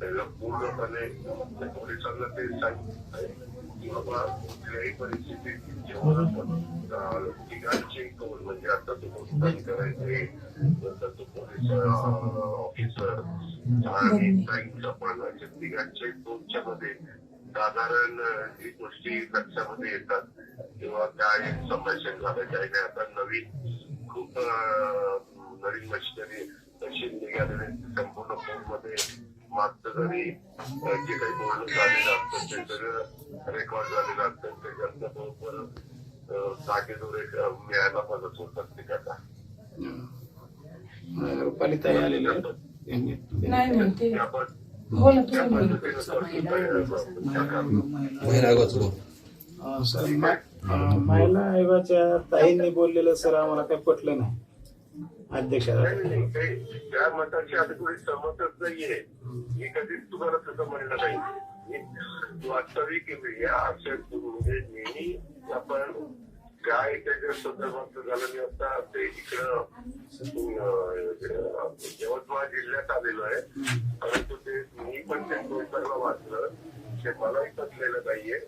त्याला पूर्णपणे पोलिसांना ते सांगितलं आहे की बाबा कुठल्याही परिस्थितीत जेव्हा आपण ठिकाणचे कौल म्हणजे आता तो पोलिसांनी करायचे नंतर तो पोलीस ऑफिसर आणि बँकचा पण असे तिघांचे दोनच्या मध्ये साधारण जी गोष्टी लक्षामध्ये येतात किंवा काय संभाषण झालं काय नाही. आता नवीन खूप नवीन मशिनरी तशी निघालेले संपूर्ण फोनमध्ये मागचं जरी जे काही बोलणं झालेलं असतं ते सगळं रेकॉर्ड झालेलं असतं. त्याच्यातनं बरोबर जागेदोरे मिळायला मदत होत असते त्याचा. रुपालीताई आलेले महिला आयोगाच्या ताईंनी बोललेलं सर आम्हाला काही पटलं नाही. अध्यक्षाला त्या मताची आता कोणी सहमतच नाहीये. मी कधीच तुम्हाला तसं म्हणलं नाही. वास्तविक असे म्हणजे नेहमी आपण काय त्याच्या संदर्भात झालं नाही. आता ते इकडं यवतमाळ जिल्ह्यात आलेलो आहे, परंतु ते मी पण ते वाचलं ते मलाही पटलेलं नाहीये.